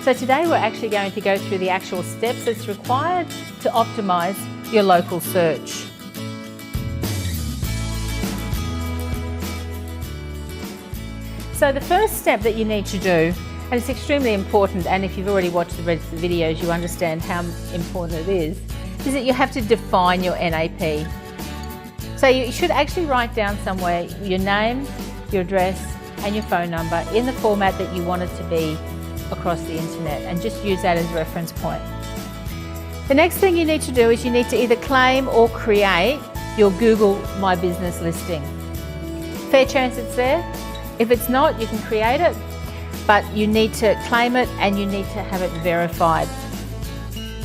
So today we're actually going to go through the actual steps that's required to optimise your local search. So the first step that you need to do, and it's extremely important, and if you've already watched the rest of the videos you understand how important it is that you have to define your NAP. So you should actually write down somewhere your name, your address and your phone number in the format that you want it to be across the internet, and just use that as a reference point. The next thing you need to do is you need to either claim or create your Google My Business listing. Fair chance it's there. If it's not, you can create it, but you need to claim it and you need to have it verified.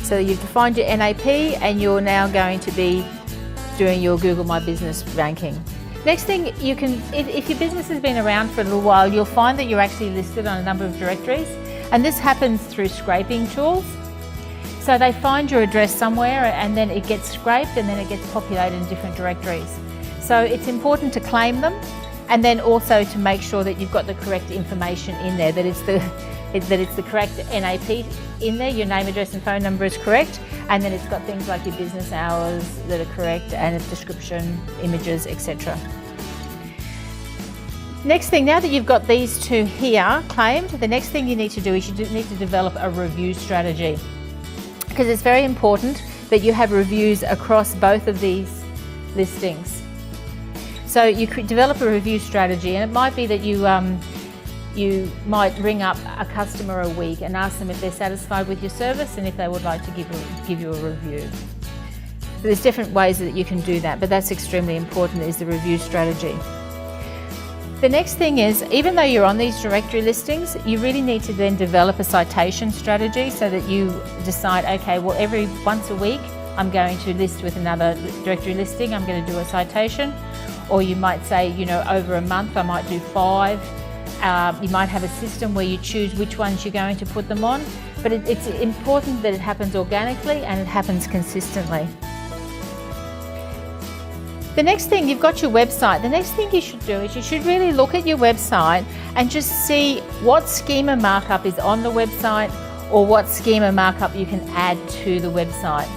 So you've defined your NAP and you're now going to be doing your Google My Business ranking. Next thing you can, if your business has been around for a little while, you'll find that you're actually listed on a number of directories, and this happens through scraping tools. So they find your address somewhere and then it gets scraped and then it gets populated in different directories. So it's important to claim them, and then also to make sure that you've got the correct information in there, that it's the correct NAP in there, your name, address and phone number is correct, and then it's got things like your business hours that are correct and its description, images, etc. Next thing, now that you've got these two here claimed, the next thing you need to do is you need to develop a review strategy, because it's very important that you have reviews across both of these listings. So you could develop a review strategy, and it might be that you might ring up a customer a week and ask them if they're satisfied with your service and if they would like to give you a review. So there's different ways that you can do that, but that's extremely important, is the review strategy. The next thing is, even though you're on these directory listings, you really need to then develop a citation strategy, so that you decide, okay, well, every once a week I'm going to list with another directory listing, I'm going to do a citation. Or you might say, you know, over a month I might do 5. You might have a system where you choose which ones you're going to put them on, but it's important that it happens organically and it happens consistently. The next thing, you've got your website. The next thing you should do is you should really look at your website and just see what schema markup is on the website, or what schema markup you can add to the website.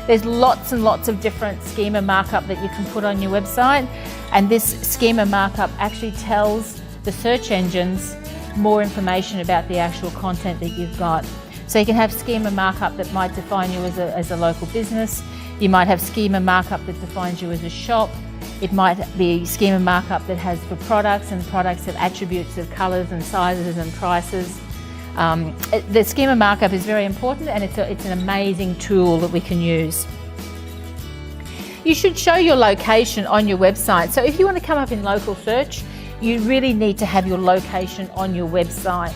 There's lots and lots of different schema markup that you can put on your website, and this schema markup actually tells the search engines more information about the actual content that you've got. So you can have schema markup that might define you as a local business. You might have schema markup that defines you as a shop. It might be schema markup that has for products, and products have attributes of colours and sizes and prices. The schema markup is very important, and it's an amazing tool that we can use. You should show your location on your website. So if you want to come up in local search, you really need to have your location on your website.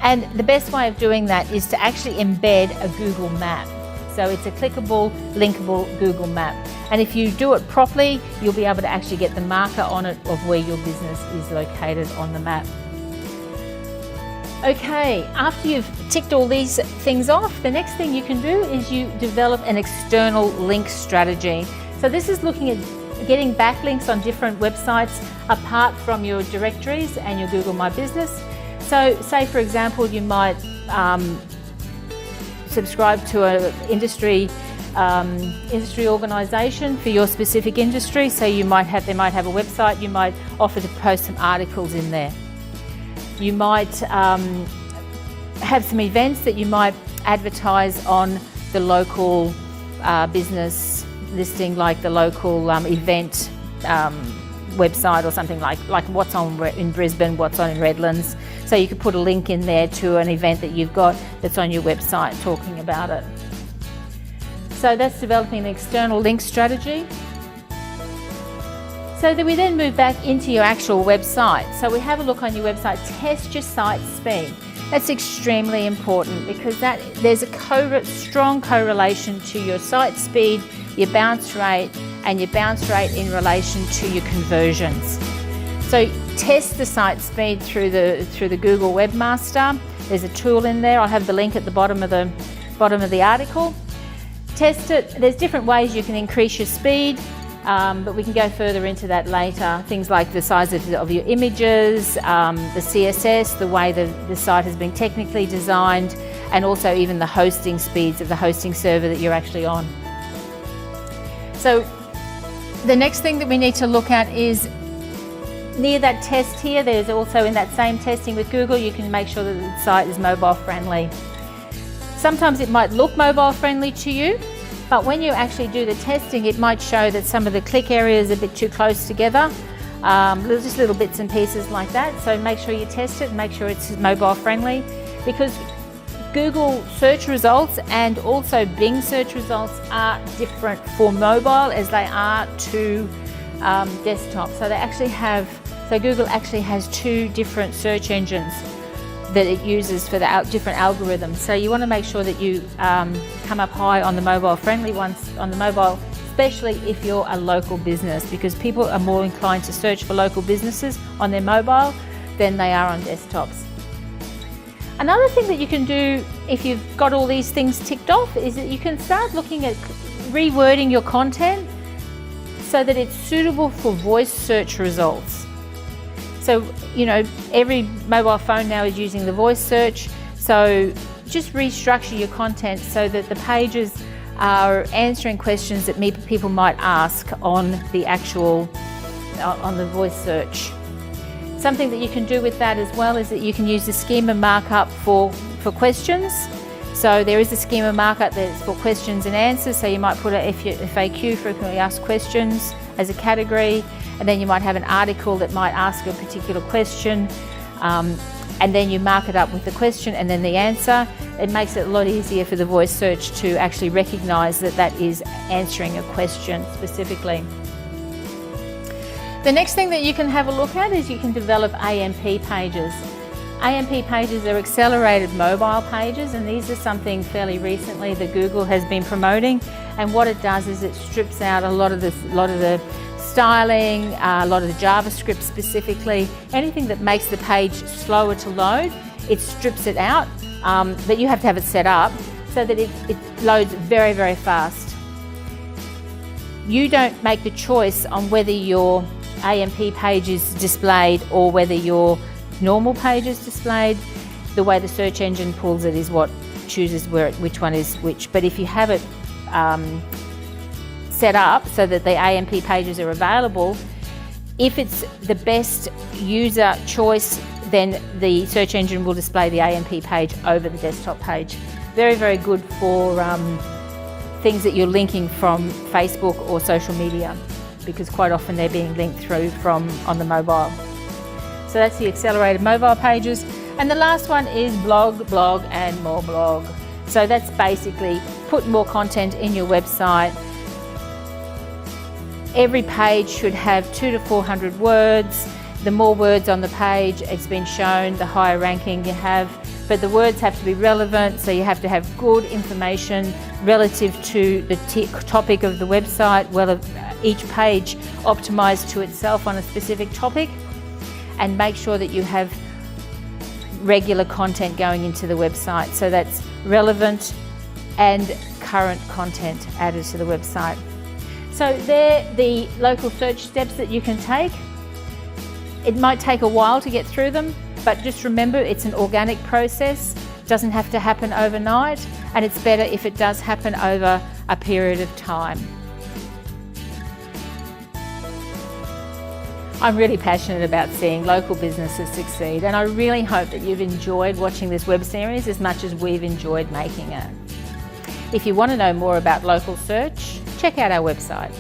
And the best way of doing that is to actually embed a Google map. So it's a clickable, linkable Google map. And if you do it properly, you'll be able to actually get the marker on it of where your business is located on the map. Okay, after you've ticked all these things off, the next thing you can do is you develop an external link strategy. So this is looking at getting backlinks on different websites apart from your directories and your Google My Business. So say, for example, you might subscribe to an industry organisation for your specific industry. So they might have a website. You might offer to post some articles in there. You might have some events that you might advertise on the local business listing, like the local event website, or something like what's on in Brisbane, what's on in Redlands. So you could put a link in there to an event that you've got that's on your website talking about it. So that's developing an external link strategy. So that we then move back into your actual website. So we have a look on your website, test your site speed. That's extremely important, because there's a strong correlation to your site speed, your bounce rate, and your bounce rate in relation to your conversions. So test the site speed through the Google Webmaster. There's a tool in there. I'll have the link at the bottom of the article. Test it. There's different ways you can increase your speed. but we can go further into that later. Things like the size of your images, the CSS, the way the site has been technically designed, and also even the hosting speeds of the hosting server that you're actually on. So the next thing that we need to look at is near that test here, there's also in that same testing with Google, you can make sure that the site is mobile friendly. Sometimes it might look mobile friendly to you, but when you actually do the testing, it might show that some of the click areas are a bit too close together, just little bits and pieces like that. So make sure you test it and make sure it's mobile friendly, because Google search results and also Bing search results are different for mobile as they are to desktop. So Google actually has two different search engines that it uses for the different algorithms. So you want to make sure that you come up high on the mobile friendly ones on the mobile, especially if you're a local business, because people are more inclined to search for local businesses on their mobile than they are on desktops. Another thing that you can do if you've got all these things ticked off is that you can start looking at rewording your content so that it's suitable for voice search results. So, you know, every mobile phone now is using the voice search, so just restructure your content so that the pages are answering questions that people might ask on the voice search. Something that you can do with that as well is that you can use the schema markup for questions. So there is a schema markup that's for questions and answers. So you might put a FAQ, frequently asked questions, as a category, and then you might have an article that might ask a particular question, and then you mark it up with the question and then the answer. It makes it a lot easier for the voice search to actually recognise that that is answering a question specifically. The next thing that you can have a look at is you can develop AMP pages. AMP pages are accelerated mobile pages, and these are something fairly recently that Google has been promoting. And what it does is it strips out a lot of the styling, a lot of the JavaScript specifically, anything that makes the page slower to load, it strips it out, but you have to have it set up so that it loads very, very fast. You don't make the choice on whether your AMP page is displayed or whether your normal page is displayed. The way the search engine pulls it is what chooses which one is which. But if you have it set up so that the AMP pages are available, if it's the best user choice, then the search engine will display the AMP page over the desktop page. Very, very good for things that you're linking from Facebook or social media, because quite often they're being linked through from on the mobile. So that's the accelerated mobile pages. And the last one is blog, and more blog. So that's basically put more content in your website. Every page should have 200 to 400 words. The more words on the page, it's been shown, the higher ranking you have. But the words have to be relevant, so you have to have good information relative to the topic of the website, each page optimized to itself on a specific topic, and make sure that you have regular content going into the website. So that's relevant and current content added to the website. So they're the local search steps that you can take. It might take a while to get through them, but just remember it's an organic process. It doesn't have to happen overnight, and it's better if it does happen over a period of time. I'm really passionate about seeing local businesses succeed, and I really hope that you've enjoyed watching this web series as much as we've enjoyed making it. If you want to know more about local search, check out our website.